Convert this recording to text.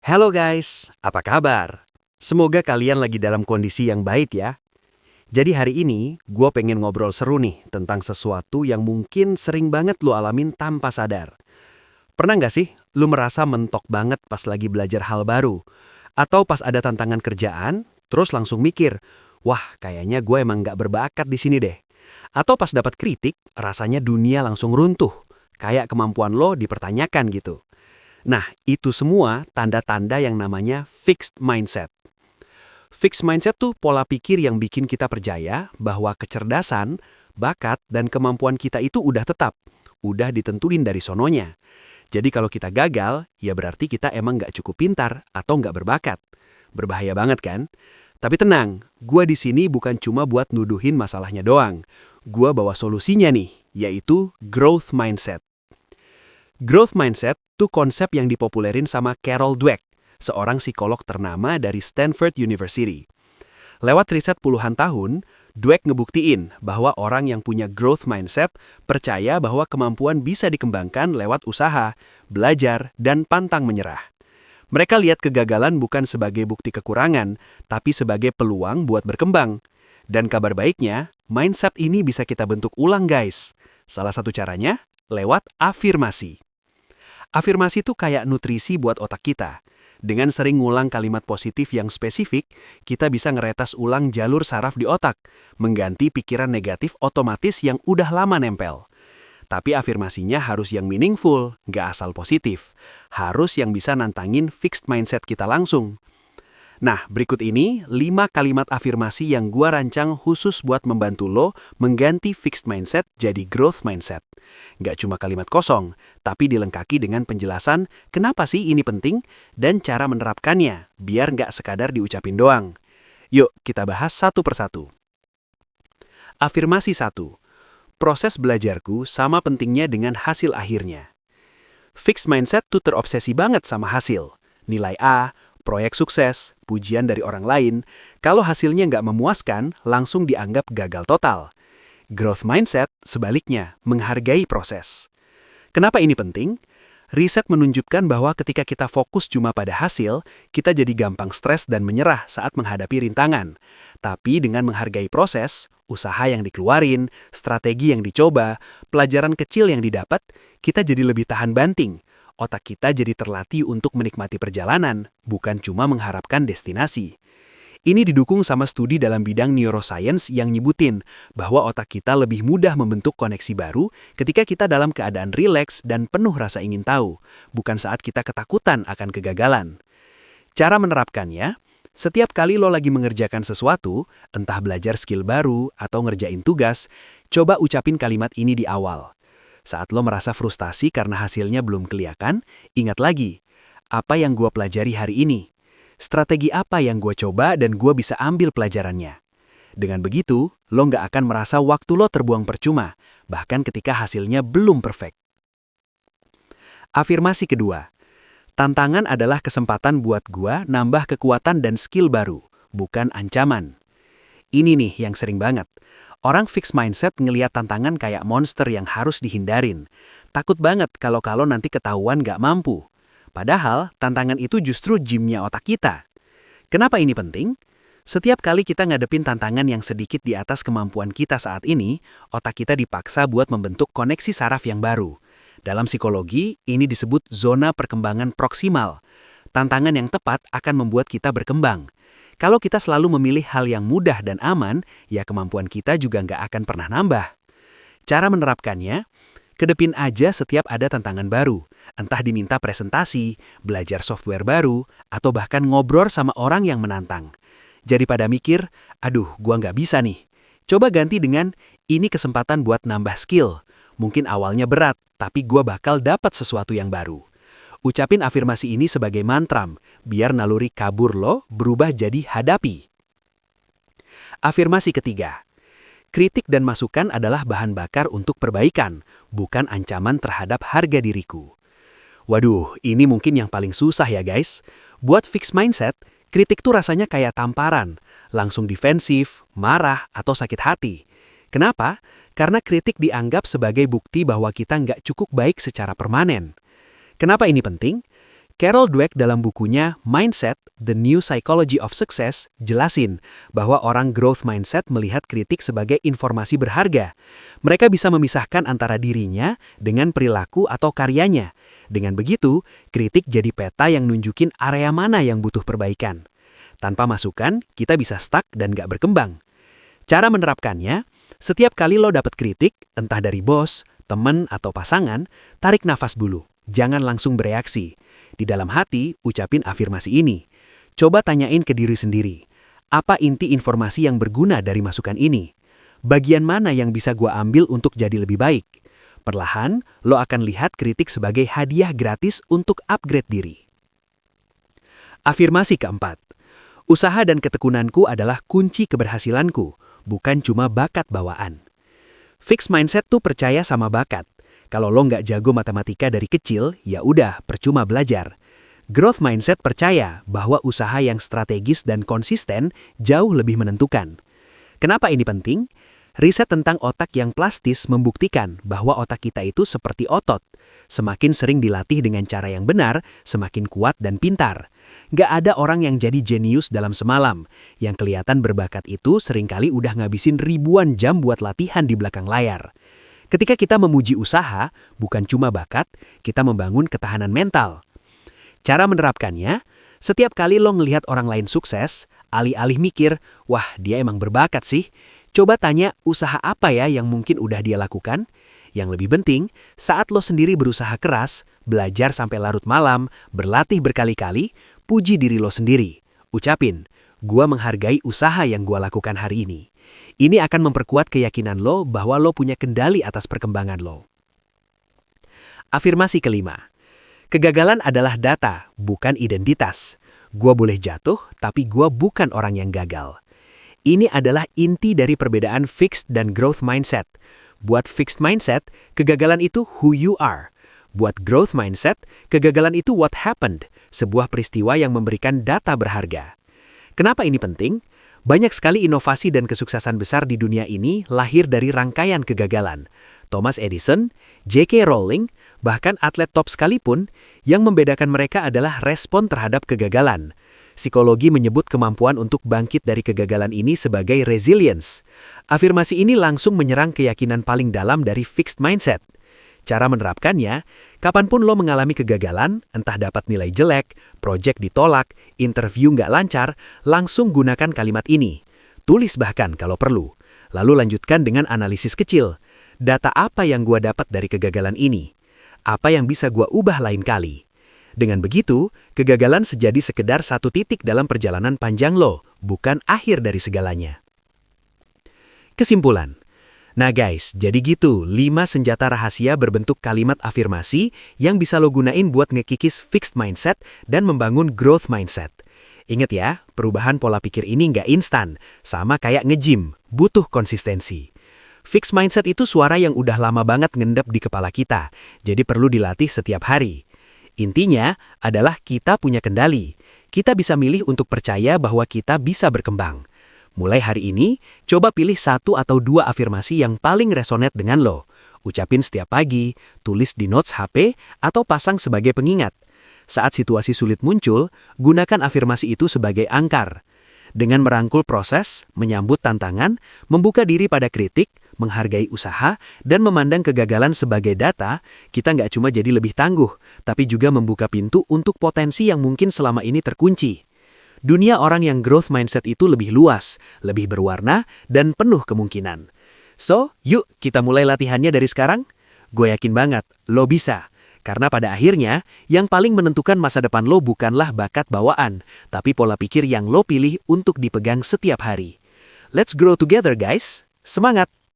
Halo guys, apa kabar? Semoga kalian lagi dalam kondisi yang baik ya. Jadi hari ini, gue pengen ngobrol seru nih tentang sesuatu yang mungkin sering banget lo alamin tanpa sadar. Pernah nggak sih lo merasa mentok banget pas lagi belajar hal baru? Atau pas ada tantangan kerjaan, terus langsung mikir, wah kayaknya gue emang nggak berbakat di sini deh. Atau pas dapat kritik, rasanya dunia langsung runtuh. Kayak kemampuan lo dipertanyakan gitu. Nah, itu semua tanda-tanda yang namanya fixed mindset. Fixed mindset tuh pola pikir yang bikin kita percaya bahwa kecerdasan, bakat, dan kemampuan kita itu udah tetap, udah ditentuin dari sononya. Jadi kalau kita gagal, ya berarti kita emang nggak cukup pintar atau nggak berbakat. Berbahaya banget kan? Tapi tenang, gua di sini bukan cuma buat nuduhin masalahnya doang. Gua bawa solusinya nih, yaitu growth mindset. Growth mindset tuh konsep yang dipopulerin sama Carol Dweck, seorang psikolog ternama dari Stanford University. Lewat riset puluhan tahun, Dweck ngebuktiin bahwa orang yang punya growth mindset percaya bahwa kemampuan bisa dikembangkan lewat usaha, belajar, dan pantang menyerah. Mereka lihat kegagalan bukan sebagai bukti kekurangan, tapi sebagai peluang buat berkembang. Dan kabar baiknya, mindset ini bisa kita bentuk ulang guys. Salah satu caranya, lewat afirmasi. Afirmasi itu kayak nutrisi buat otak kita. Dengan sering ngulang kalimat positif yang spesifik, kita bisa ngeretas ulang jalur saraf di otak, mengganti pikiran negatif otomatis yang udah lama nempel. Tapi afirmasinya harus yang meaningful, nggak asal positif. Harus yang bisa nantangin fixed mindset kita langsung. Nah, berikut ini 5 kalimat afirmasi yang gua rancang khusus buat membantu lo mengganti fixed mindset jadi growth mindset. Nggak cuma kalimat kosong, tapi dilengkapi dengan penjelasan kenapa sih ini penting dan cara menerapkannya, biar nggak sekadar diucapin doang. Yuk, kita bahas satu persatu. Afirmasi 1. Proses belajarku sama pentingnya dengan hasil akhirnya. Fixed mindset tuh terobsesi banget sama hasil. Nilai A, proyek sukses, pujian dari orang lain, kalau hasilnya nggak memuaskan, langsung dianggap gagal total. Growth mindset, sebaliknya, menghargai proses. Kenapa ini penting? Riset menunjukkan bahwa ketika kita fokus cuma pada hasil, kita jadi gampang stres dan menyerah saat menghadapi rintangan. Tapi dengan menghargai proses, usaha yang dikeluarin, strategi yang dicoba, pelajaran kecil yang didapat, kita jadi lebih tahan banting. Otak kita jadi terlatih untuk menikmati perjalanan, bukan cuma mengharapkan destinasi. Ini didukung sama studi dalam bidang neuroscience yang nyebutin bahwa otak kita lebih mudah membentuk koneksi baru ketika kita dalam keadaan rileks dan penuh rasa ingin tahu, bukan saat kita ketakutan akan kegagalan. Cara menerapkannya, setiap kali lo lagi mengerjakan sesuatu, entah belajar skill baru atau ngerjain tugas, coba ucapin kalimat ini di awal. Saat lo merasa frustasi karena hasilnya belum kelihatan, ingat lagi, apa yang gua pelajari hari ini? Strategi apa yang gua coba dan gua bisa ambil pelajarannya? Dengan begitu, lo nggak akan merasa waktu lo terbuang percuma, bahkan ketika hasilnya belum perfect. Afirmasi kedua, tantangan adalah kesempatan buat gua nambah kekuatan dan skill baru, bukan ancaman. Ini nih yang sering banget. Orang fixed mindset ngelihat tantangan kayak monster yang harus dihindarin. Takut banget kalau nanti ketahuan nggak mampu. Padahal, tantangan itu justru gymnya otak kita. Kenapa ini penting? Setiap kali kita ngadepin tantangan yang sedikit di atas kemampuan kita saat ini, otak kita dipaksa buat membentuk koneksi saraf yang baru. Dalam psikologi, ini disebut zona perkembangan proksimal. Tantangan yang tepat akan membuat kita berkembang. Kalau kita selalu memilih hal yang mudah dan aman, ya kemampuan kita juga nggak akan pernah nambah. Cara menerapkannya, kedepin aja setiap ada tantangan baru. Entah diminta presentasi, belajar software baru, atau bahkan ngobrol sama orang yang menantang. Jadi pada mikir, aduh gua nggak bisa nih. Coba ganti dengan, ini kesempatan buat nambah skill. Mungkin awalnya berat, tapi gua bakal dapat sesuatu yang baru. Ucapin afirmasi ini sebagai mantram, biar naluri kabur lo berubah jadi hadapi. Afirmasi ketiga, kritik dan masukan adalah bahan bakar untuk perbaikan, bukan ancaman terhadap harga diriku. Waduh, ini mungkin yang paling susah ya guys. Buat fixed mindset, kritik tuh rasanya kayak tamparan, langsung defensif, marah, atau sakit hati. Kenapa? Karena kritik dianggap sebagai bukti bahwa kita nggak cukup baik secara permanen. Kenapa ini penting? Carol Dweck dalam bukunya Mindset, The New Psychology of Success jelasin bahwa orang growth mindset melihat kritik sebagai informasi berharga. Mereka bisa memisahkan antara dirinya dengan perilaku atau karyanya. Dengan begitu, kritik jadi peta yang nunjukin area mana yang butuh perbaikan. Tanpa masukan, kita bisa stuck dan gak berkembang. Cara menerapkannya, setiap kali lo dapat kritik, entah dari bos, teman, atau pasangan, tarik nafas dulu. Jangan langsung bereaksi. Di dalam hati, ucapin afirmasi ini. Coba tanyain ke diri sendiri. Apa inti informasi yang berguna dari masukan ini? Bagian mana yang bisa gua ambil untuk jadi lebih baik? Perlahan, lo akan lihat kritik sebagai hadiah gratis untuk upgrade diri. Afirmasi keempat. Usaha dan ketekunanku adalah kunci keberhasilanku, bukan cuma bakat bawaan. Fixed mindset tuh percaya sama bakat. Kalau lo nggak jago matematika dari kecil, ya udah, percuma belajar. Growth mindset percaya bahwa usaha yang strategis dan konsisten jauh lebih menentukan. Kenapa ini penting? Riset tentang otak yang plastis membuktikan bahwa otak kita itu seperti otot. Semakin sering dilatih dengan cara yang benar, semakin kuat dan pintar. Nggak ada orang yang jadi jenius dalam semalam. Yang kelihatan berbakat itu seringkali udah ngabisin ribuan jam buat latihan di belakang layar. Ketika kita memuji usaha, bukan cuma bakat, kita membangun ketahanan mental. Cara menerapkannya, setiap kali lo ngelihat orang lain sukses, alih-alih mikir, wah dia emang berbakat sih, coba tanya usaha apa ya yang mungkin udah dia lakukan. Yang lebih penting, saat lo sendiri berusaha keras, belajar sampai larut malam, berlatih berkali-kali, puji diri lo sendiri. Ucapin, gua menghargai usaha yang gua lakukan hari ini. Ini akan memperkuat keyakinan lo bahwa lo punya kendali atas perkembangan lo. Afirmasi kelima. Kegagalan adalah data, bukan identitas. Gua boleh jatuh, tapi gua bukan orang yang gagal. Ini adalah inti dari perbedaan fixed dan growth mindset. Buat fixed mindset, kegagalan itu who you are. Buat growth mindset, kegagalan itu what happened, sebuah peristiwa yang memberikan data berharga. Kenapa ini penting? Banyak sekali inovasi dan kesuksesan besar di dunia ini lahir dari rangkaian kegagalan. Thomas Edison, J.K. Rowling, bahkan atlet top sekalipun, yang membedakan mereka adalah respon terhadap kegagalan. Psikologi menyebut kemampuan untuk bangkit dari kegagalan ini sebagai resilience. Afirmasi ini langsung menyerang keyakinan paling dalam dari fixed mindset. Cara menerapkannya, kapanpun lo mengalami kegagalan, entah dapat nilai jelek, proyek ditolak, interview nggak lancar, langsung gunakan kalimat ini. Tulis bahkan kalau perlu. Lalu lanjutkan dengan analisis kecil. Data apa yang gua dapat dari kegagalan ini? Apa yang bisa gua ubah lain kali? Dengan begitu, kegagalan sejadi sekedar satu titik dalam perjalanan panjang lo, bukan akhir dari segalanya. Kesimpulan. Nah guys, jadi gitu 5 senjata rahasia berbentuk kalimat afirmasi yang bisa lo gunain buat ngekikis fixed mindset dan membangun growth mindset. Ingat ya, perubahan pola pikir ini nggak instan, sama kayak nge-gym, butuh konsistensi. Fixed mindset itu suara yang udah lama banget ngendap di kepala kita, jadi perlu dilatih setiap hari. Intinya adalah kita punya kendali. Kita bisa milih untuk percaya bahwa kita bisa berkembang. Mulai hari ini, coba pilih 1 atau 2 afirmasi yang paling resonate dengan lo. Ucapin setiap pagi, tulis di notes HP, atau pasang sebagai pengingat. Saat situasi sulit muncul, gunakan afirmasi itu sebagai angkar. Dengan merangkul proses, menyambut tantangan, membuka diri pada kritik, menghargai usaha, dan memandang kegagalan sebagai data, kita nggak cuma jadi lebih tangguh, tapi juga membuka pintu untuk potensi yang mungkin selama ini terkunci. Dunia orang yang growth mindset itu lebih luas, lebih berwarna, dan penuh kemungkinan. So, yuk kita mulai latihannya dari sekarang. Gue yakin banget, lo bisa. Karena pada akhirnya, yang paling menentukan masa depan lo bukanlah bakat bawaan, tapi pola pikir yang lo pilih untuk dipegang setiap hari. Let's grow together guys. Semangat!